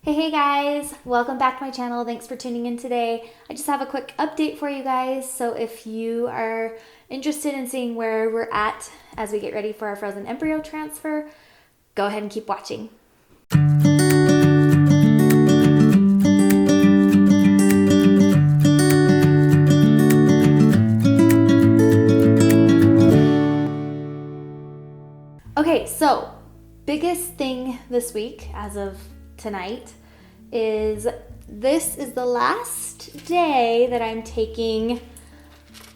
Hey guys, welcome back to my channel. Thanks for tuning in today. I just have a quick update for you guys. So if you are interested in seeing where we're at as we get ready for our frozen embryo transfer, go ahead and keep watching. Okay, so biggest thing this week as of tonight is this is the last day that I'm taking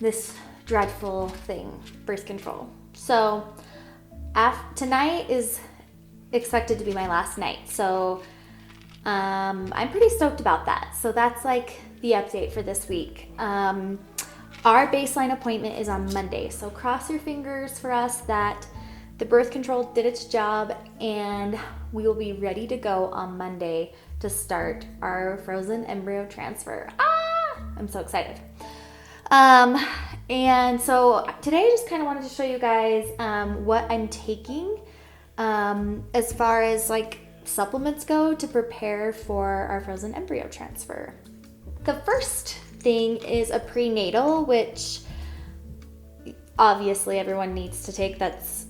this dreadful thing, birth control. So tonight is expected to be my last night. So I'm pretty stoked about that. So that's like the update for this week. Our baseline appointment is on Monday. So cross your fingers for us that the birth control did its job and we will be ready to go on Monday to start our frozen embryo transfer. I'm so excited. And so today I just kind of wanted to show you guys what I'm taking as far as like supplements go to prepare for our frozen embryo transfer. The first thing is a prenatal, which obviously everyone needs to take that's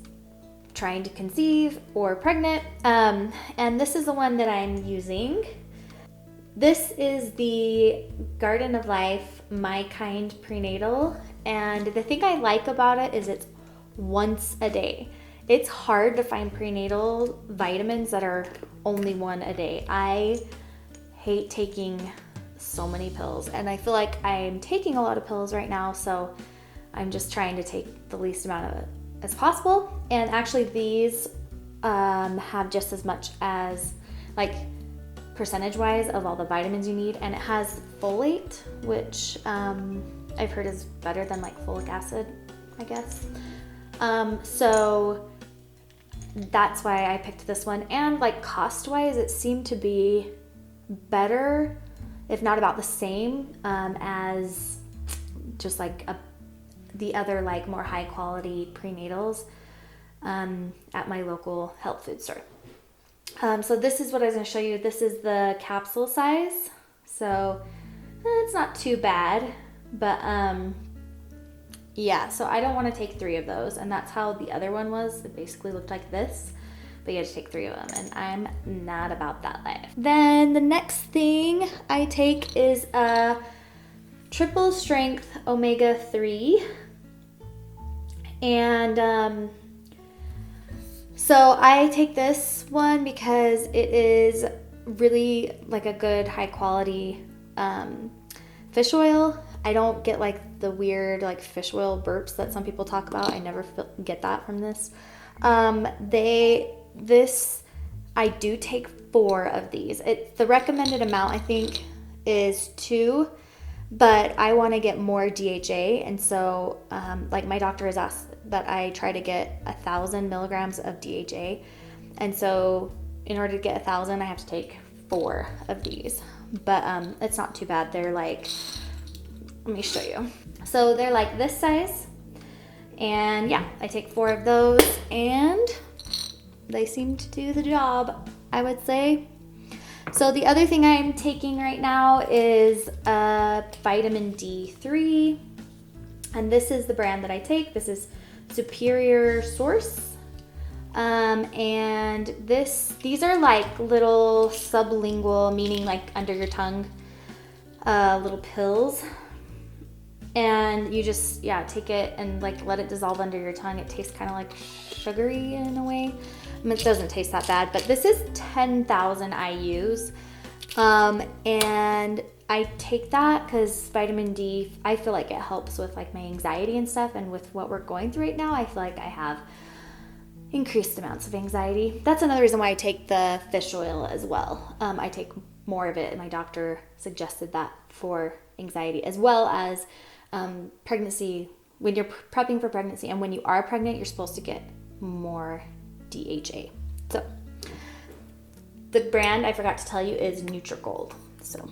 trying to conceive or pregnant, and this is the one that I'm using. This is the Garden of Life My Kind prenatal, and the thing I like about it is it's once a day. It's hard to find prenatal vitamins that are only one a day. I hate taking so many pills, and I feel like I'm taking a lot of pills right now, so I'm just trying to take the least amount of it as possible. And actually these have just as much as, like, percentage wise of all the vitamins you need, and it has folate, which I've heard is better than like folic acid, I guess. So that's why I picked this one, and like cost wise it seemed to be better, if not about the same, as just like the other like more high quality prenatals at my local health food store. So this is what I was going to show you. This is the capsule size. So it's not too bad, but yeah, so I don't want to take 3 of those, and that's how the other one was. It basically looked like this, but you had to take 3 of them, and I'm not about that life. Then the next thing I take is a triple strength omega-3, and so I take this one because it is really like a good high quality fish oil. I don't get like the weird like fish oil burps that some people talk about. I never get that from this. I do take 4 of these. The recommended amount I think is 2, but I want to get more DHA, and so like my doctor has asked that I try to get 1,000 milligrams of DHA, and so in order to get 1,000 I have to take 4 of these, but it's not too bad. They're like, let me show you. So they're like this size, and yeah, I take 4 of those and they seem to do the job, I would say. So the other thing I'm taking right now is vitamin D3, and this is the brand that I take. This is Superior Source, and these are like little sublingual, meaning like under your tongue, little pills, and you just take it and like let it dissolve under your tongue. It tastes kind of like sugary in a way. It doesn't taste that bad, but this is 10,000 IUs, and I take that because vitamin D, I feel like it helps with like my anxiety and stuff, and with what we're going through right now, I feel like I have increased amounts of anxiety. That's another reason why I take the fish oil as well. I take more of it, and my doctor suggested that for anxiety, as well as pregnancy. When you're prepping for pregnancy and when you are pregnant, you're supposed to get more DHA. So the brand I forgot to tell you is Nutrigold. So,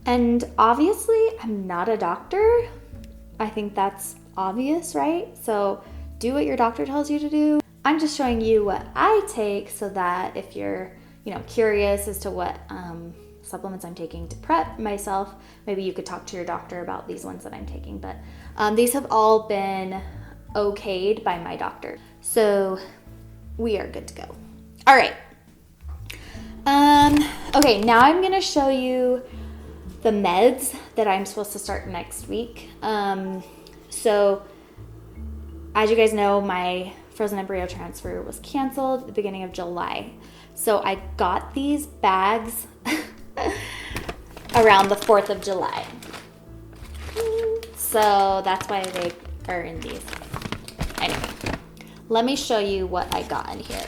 and obviously I'm not a doctor. I think that's obvious, right? So do what your doctor tells you to do. I'm just showing you what I take so that if you're curious as to what supplements I'm taking to prep myself, maybe you could talk to your doctor about these ones that I'm taking. But these have all been okayed by my doctor. So we are good to go. All right. Okay, now I'm going to show you the meds that I'm supposed to start next week. So as you guys know, my frozen embryo transfer was canceled at the beginning of July. So I got these bags around the 4th of July. So that's why they are in these. Anyway, let me show you what I got in here.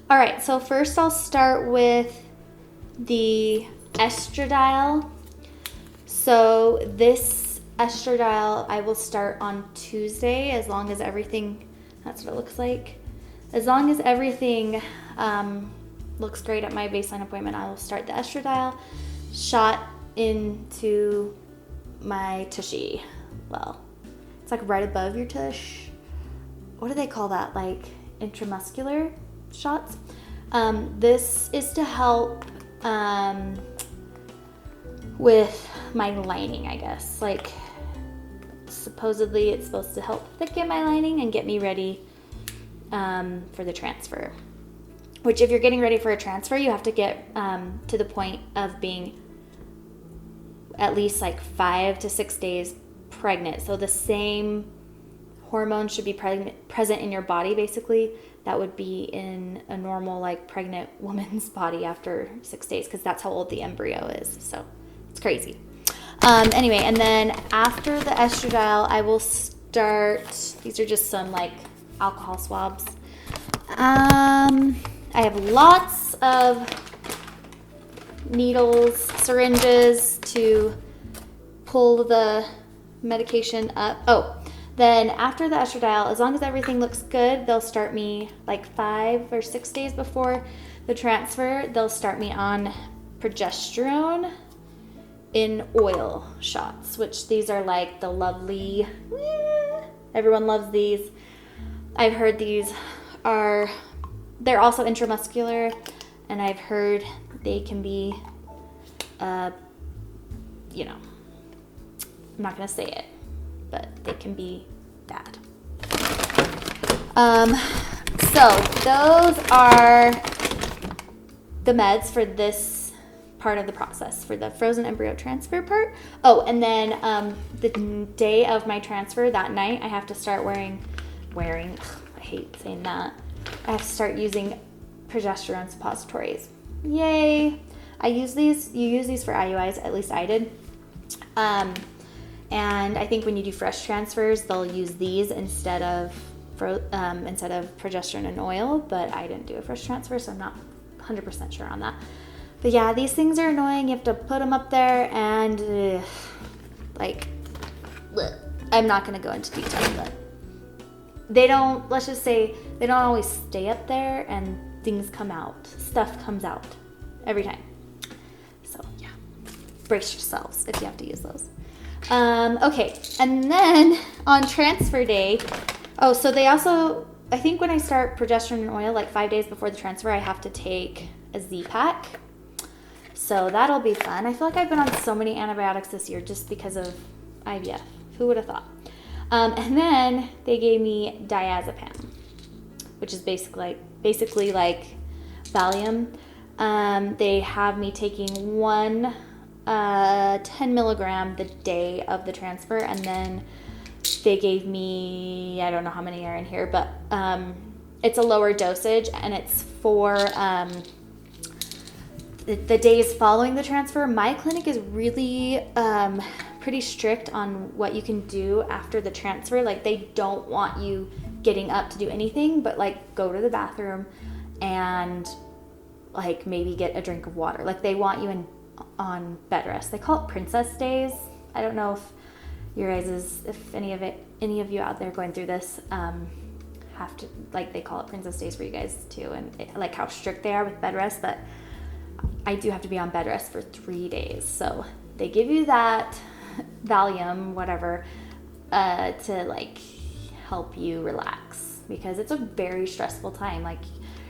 All right, so first I'll start with the Estrodial. So this Estrodial I will start on Tuesday, as long as everything, that's what it looks like. As long as everything looks great at my baseline appointment, I will start the Estrodial shot into my tushy. Well, it's like right above your tush. What do they call that? Like intramuscular shots? This is to help with my lining, I guess. Like, supposedly it's supposed to help thicken my lining and get me ready for the transfer. Which, if you're getting ready for a transfer, you have to get to the point of being at least like 5 to 6 days pregnant. So the same hormones should be present in your body, basically, that would be in a normal, like, pregnant woman's body after 6 days, because that's how old the embryo is. So it's crazy. Anyway, and then after the Estrodial, I will start, these are just some like alcohol swabs. I have lots of needles, syringes to pull the medication up. Oh, then after the Estrodial, as long as everything looks good, they'll start me like 5 or 6 days before the transfer. They'll start me on progesterone in oil shots, which these are like the lovely, everyone loves these. I've heard these are, they're also intramuscular, and I've heard they can be, I'm not gonna say it, but they can be bad. So those are the meds for this part of the process, for the frozen embryo transfer part. Oh, and then the day of my transfer, that night, I have to start wearing, I hate saying that, I have to start using progesterone suppositories. Yay! I use these, you use these for IUIs, at least I did. And I think when you do fresh transfers, they'll use these instead of progesterone and oil, but I didn't do a fresh transfer, so I'm not 100% sure on that. But yeah, these things are annoying. You have to put them up there, and I'm not going to go into detail, but they don't, let's just say, they don't always stay up there, and things come out. Stuff comes out every time. So yeah, brace yourselves if you have to use those. Okay, and then on transfer day, so they also, I think when I start progesterone and oil, like 5 days before the transfer, I have to take a Z-Pack. So that'll be fun. I feel like I've been on so many antibiotics this year just because of IVF. Who would have thought? And then they gave me diazepam, which is basically like Valium. They have me taking one 10 milligram the day of the transfer, and then they gave me, I don't know how many are in here, but it's a lower dosage, and it's for the days following the transfer. My clinic is really pretty strict on what you can do after the transfer. Like, they don't want you getting up to do anything but like go to the bathroom and like maybe get a drink of water. Like, they want you on bed rest. They call it princess days. I don't know if your guys, if any of you out there going through this have to, like, they call it princess days for you guys too, and like how strict they are with bed rest. But I do have to be on bed rest for 3 days, so they give you that Valium, whatever, to like help you relax, because it's a very stressful time. Like,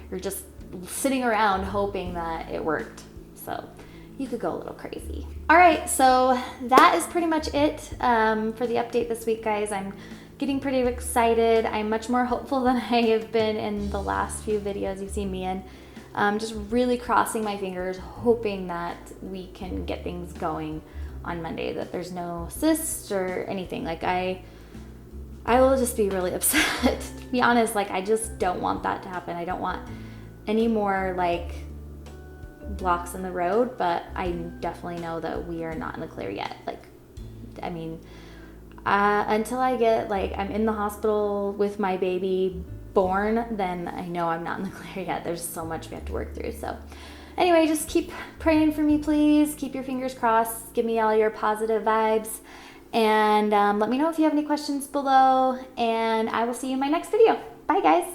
you're just sitting around hoping that it worked. So you could go a little crazy. All right, so that is pretty much it for the update this week, guys. I'm getting pretty excited. I'm much more hopeful than I have been in the last few videos you've seen me in. Just really crossing my fingers, hoping that we can get things going on Monday, that there's no cysts or anything. Like I will just be really upset. To be honest, like I just don't want that to happen. I don't want any more like blocks in the road, but I definitely know that we are not in the clear yet. Like, I mean, until I get, like, I'm in the hospital with my baby born, then I know I'm not in the clear yet. There's so much we have to work through. So anyway, just keep praying for me, please. Keep your fingers crossed. Give me all your positive vibes. And let me know if you have any questions below. And I will see you in my next video. Bye, guys.